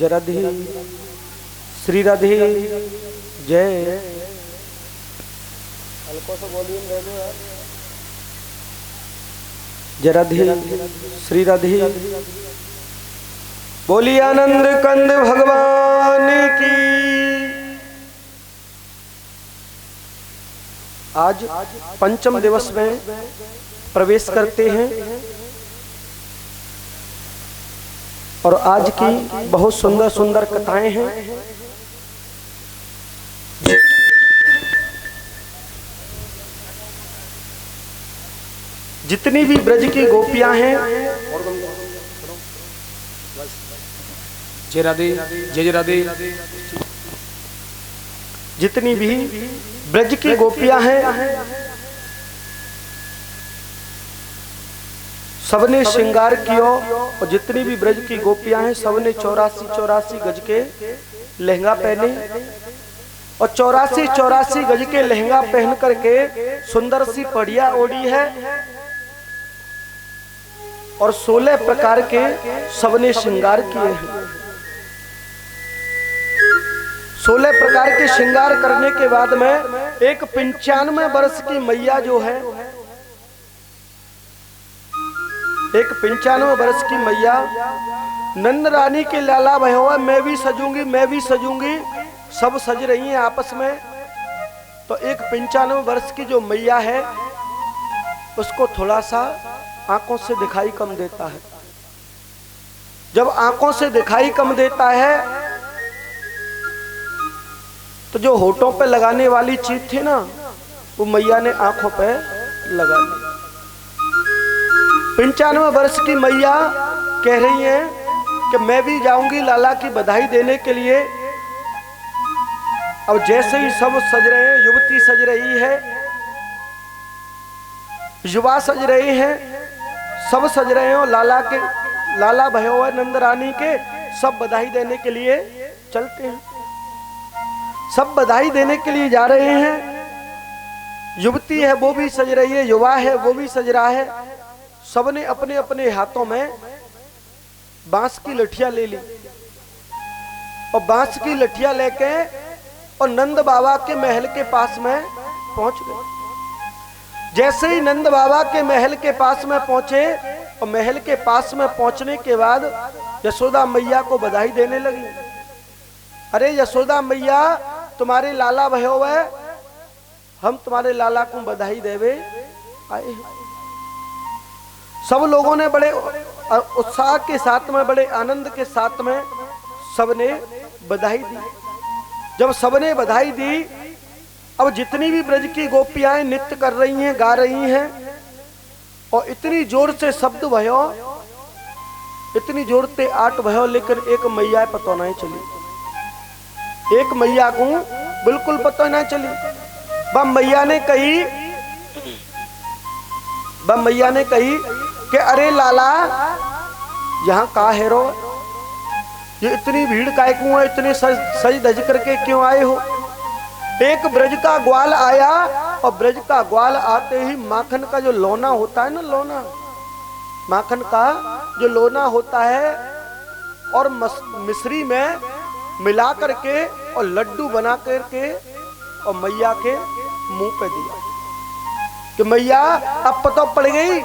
राधे श्री राधे जय। हल्को सा वॉल्यूम दे दो यार। जय राधे श्री राधे। बोली आनंद कंद भगवान की। आज पंचम दिवस में प्रवेश करते हैं और आज की बहुत सुंदर सुंदर कथाएं हैं। जितनी भी ब्रज की गोपियां हैं, जय राधे जय राधे। जितनी भी ब्रज की गोपियां हैं सबने श्रृंगार किया और जितनी भी ब्रज की गोपियां हैं सबने 84 गज के लहंगा पहने और 84 गज के लहंगा पहन करके सुंदर सी पढ़िया ओढ़ी है और 16 प्रकार के सबने श्रृंगार किए हैं। 16 प्रकार के श्रृंगार करने के बाद में एक 95 वर्ष की मैया जो है, एक 95 वर्ष की मैया नंद रानी के लाला भैया मैं भी सजूंगी मैं भी सजूंगी, सब सज रही हैं आपस में। तो एक 95 वर्ष की जो मैया है उसको थोड़ा सा आंखों से दिखाई कम देता है। जब आंखों से दिखाई कम देता है तो जो होठों पे लगाने वाली चीज थी ना वो मैया ने आंखों पे लगा ली। 95 वर्ष की मैया कह रही है कि मैं भी जाऊंगी लाला की बधाई देने के लिए। अब जैसे ही सब सज रहे हैं, युवती सज रही है, युवा सज रहे हैं, सब सज रहे हो लाला भैया नंद रानी के, सब बधाई देने के लिए चलते हैं। सब बधाई देने के लिए जा रहे हैं। युवती है वो भी सज रही है, युवा है वो भी सज रहा है। सबने अपने अपने हाथों में बांस की लठियां ले ली और बांस की लठियां लेके और नंद बाबा के महल के पास में पहुंच गए। जैसे ही नंद बाबा के महल के पास में पहुंचे और महल के पास में पहुंचने के बाद यशोदा मैया को बधाई देने लगी। अरे यशोदा मैया तुम्हारे लाला भैया, हम तुम्हारे लाला को बधाई देवे आए हैं। सब लोगों ने बड़े उत्साह के साथ में, बड़े आनंद के साथ में सबने बधाई दी। जब सबने बधाई दी, अब जितनी भी ब्रज की गोपियां नृत्य कर रही हैं, गा रही हैं और इतनी जोर से शब्द भयो, इतनी जोर से आठ भयो, लेकिन एक मैया पता नहीं चली। एक मैया को बिल्कुल पता नहीं चली। वह मैया ने कही कि अरे लाला यहाँ का है रो, ये इतनी भीड़ काय क्यों है, इतने सज धज करके क्यों आए हो। एक ब्रज का ग्वाल आया और ब्रज का ग्वाल आते ही माखन का जो लोना होता है ना, लोना माखन का जो लोना होता है और मिश्री में मिला करके और लड्डू बना करके और मैया के मुंह पे दिया कि मैया अब पता पड़ गई,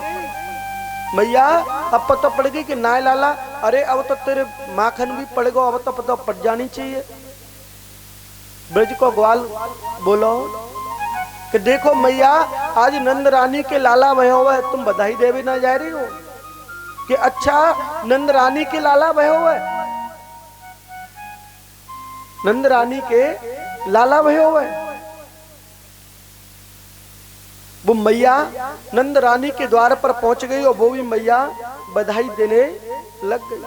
मैया अब पता पड़ गई कि नाय लाला, अरे अब तो तेरे माखन भी पड़ गो, अब तो पता पड़ जानी चाहिए। ब्रज को ग्वाल बोलो कि देखो मैया आज नंद रानी के लाला भैया हुआ, तुम बधाई देवे ना जा रही हो कि अच्छा नंद रानी के लाला भैया हुआ, नंद रानी के लाला भैया हुआ। वो मैया नंद रानी के द्वार पर पहुंच गई और वो भी मैया बधाई देने लग गई।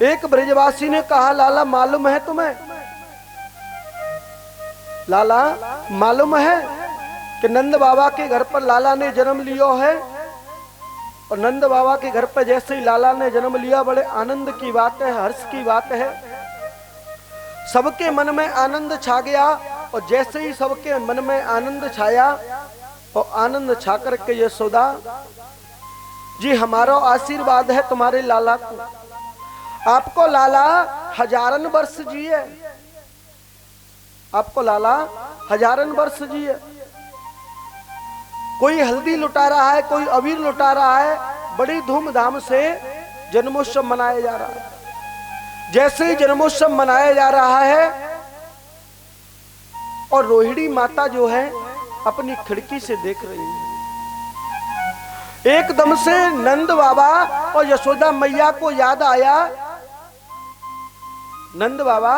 एक ब्रजवासी ने कहा लाला मालूम है तुम्हें, लाला मालूम है कि नंद बाबा के घर पर लाला ने जन्म लिया है। और नंद बाबा के घर पर जैसे ही लाला ने जन्म लिया, बड़े आनंद की बात है, हर्ष की बात है। सबके मन में आनंद छा गया और जैसे ही सबके मन में आनंद छाया और आनंद छा करके यशोदा जी हमारा आशीर्वाद है तुम्हारे लाला को, आपको लाला हजारन वर्ष जिए, आपको लाला हजारन वर्ष जिए। कोई हल्दी लुटा रहा है, कोई अबीर लुटा रहा है, बड़ी धूमधाम से जन्मोत्सव मनाया जा रहा है। जैसे ही जन्मोत्सव मनाया जा रहा है और रोहिणी माता जो है अपनी खिड़की से देख रही है, एकदम से नंद बाबा और यशोदा मैया को याद आया। नंद बाबा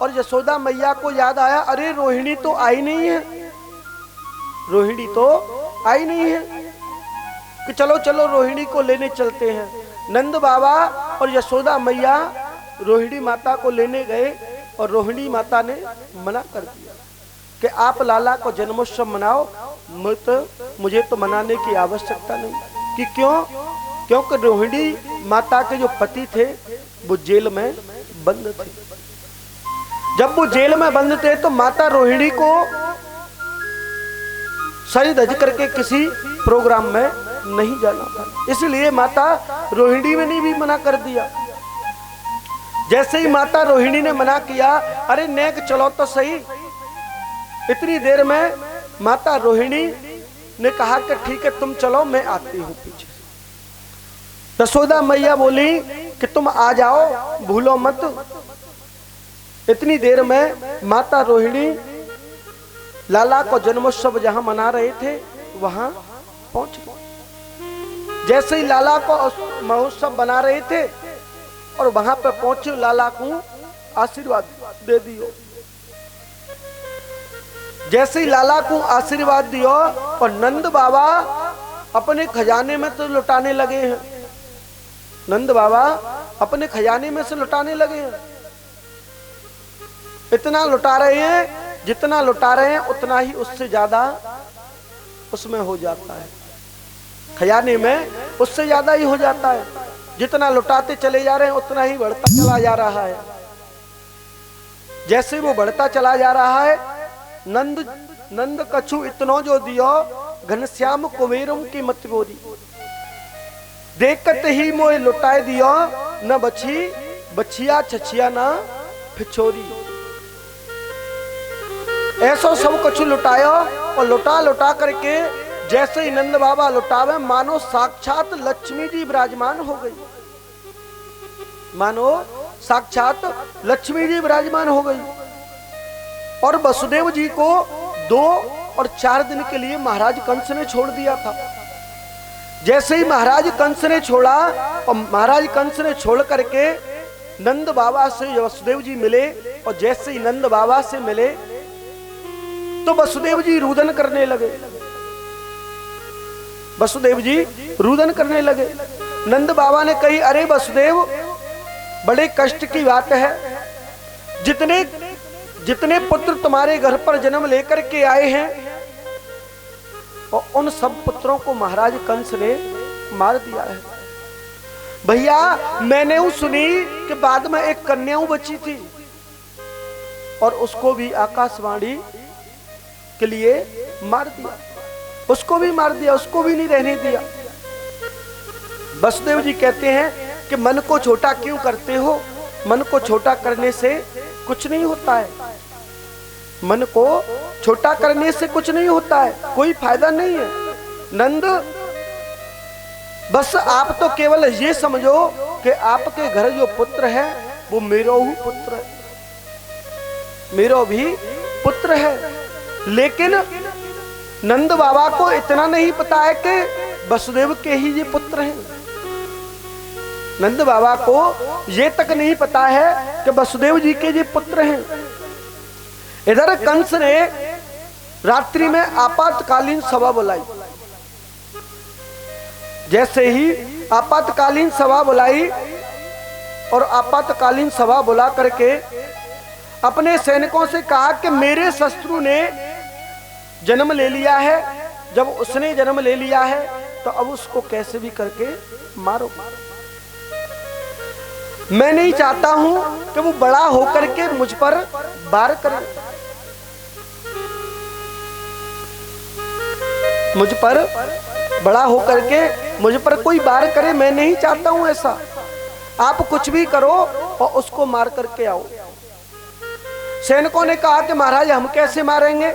और यशोदा मैया को याद आया, अरे रोहिणी तो आई नहीं है, रोहिणी तो आई नहीं है, कि चलो चलो रोहिणी को लेने चलते हैं। नंद बाबा और यशोदा मैया रोहिणी माता को लेने गए और रोहिणी माता ने मना कर दिया कि आप लाला को जन्मोत्सव मनाओ, मुझे तो मनाने की आवश्यकता नहीं। कि क्यों? क्योंकि रोहिणी माता के जो पति थे वो जेल में बंद थे। जब वो जेल में बंद थे तो माता रोहिणी को सज धज करके किसी प्रोग्राम में नहीं जाना था, इसलिए माता रोहिणी ने भी मना कर दिया। जैसे ही माता रोहिणी ने मना किया, अरे नेक चलो तो सही। इतनी देर में माता रोहिणी ने कहा कि ठीक है तुम चलो, मैं आती हूं पीछे। यशोदा मैया बोली कि तुम आ जाओ, भूलो मत। इतनी देर में माता रोहिणी लाला को जन्मोत्सव जहां मना रहे थे वहां पहुंच गए। जैसे ही लाला को महोत्सव बना रहे थे और वहां पर पहुंचे, लाला को आशीर्वाद दे दियो। जैसे ही लाला को आशीर्वाद दियो और नंद बाबा अपने खजाने में तो लुटाने लगे हैं, नंद बाबा अपने खजाने में से लुटाने लगे हैं। इतना लुटा रहे हैं, जितना लुटा रहे हैं उतना ही उससे ज्यादा उसमें हो जाता है, खजाने में उससे ज्यादा ही हो जाता है। जितना लुटाते चले जा रहे हैं उतना ही बढ़ता चला जा रहा है। जैसे वो बढ़ता चला जा रहा है, नंद कछु इतनो जो दियो, घनश्याम कुबेरम की मत बोरी। देखत ही मोए लुटाए दियो, न बची बछिया छछिया ना फिछोरी। ऐसा सब कुछ लुटायो और लुटा लुटा करके जैसे ही नंद बाबा लुटावे, मानो साक्षात लक्ष्मी जी विराजमान हो गई, मानो साक्षात लक्ष्मी जी विराजमान हो गई। और वसुदेव जी को 2 और 4 दिन के लिए महाराज कंस ने छोड़ दिया था। जैसे ही महाराज कंस ने छोड़ा और महाराज कंस ने छोड़ करके नंद बाबा से वसुदेव जी मिले, और जैसे ही नंद बाबा से मिले तो वसुदेव जी रुदन करने लगे, वसुदेव जी रुदन करने लगे। नंद बाबा ने कही, अरे वसुदेव बड़े कष्ट की बात है, जितने जितने पुत्र तुम्हारे घर पर जन्म लेकर के आए हैं और उन सब पुत्रों को महाराज कंस ने मार दिया है। भैया मैंने वो सुनी कि बाद में एक कन्या बची थी और उसको भी आकाशवाणी के लिए मार दिया, उसको भी मार दिया, उसको भी नहीं रहने दिया। वसुदेव जी कहते हैं कि मन को छोटा क्यों करते हो, मन को छोटा करने से कुछ नहीं होता है, मन को छोटा करने से कुछ नहीं होता है, कोई फायदा नहीं है। नंद बस आप तो केवल ये समझो कि आपके घर जो पुत्र है वो मेरा ही पुत्र है, मेरा भी पुत्र है। लेकिन नंद बाबा को इतना नहीं पता है कि वसुदेव के ही ये पुत्र हैं। नंद बाबा को ये तक नहीं पता है कि वसुदेव जी के ये पुत्र हैं। इधर कंस ने रात्रि में आपातकालीन सभा बुलाई। जैसे ही आपातकालीन सभा बुलाई और आपातकालीन सभा बुला करके अपने सैनिकों से कहा कि मेरे शत्रु ने जन्म ले लिया है, जब उसने जन्म ले लिया है तो अब उसको कैसे भी करके मारो। मैं नहीं चाहता हूं कि वो बड़ा होकर के मुझ पर वार करे, मुझ पर बड़ा होकर के मुझ पर कोई वार करे, मैं नहीं चाहता हूं ऐसा। आप कुछ भी करो और उसको मार करके आओ। सैनिकों ने कहा कि महाराज हम कैसे मारेंगे?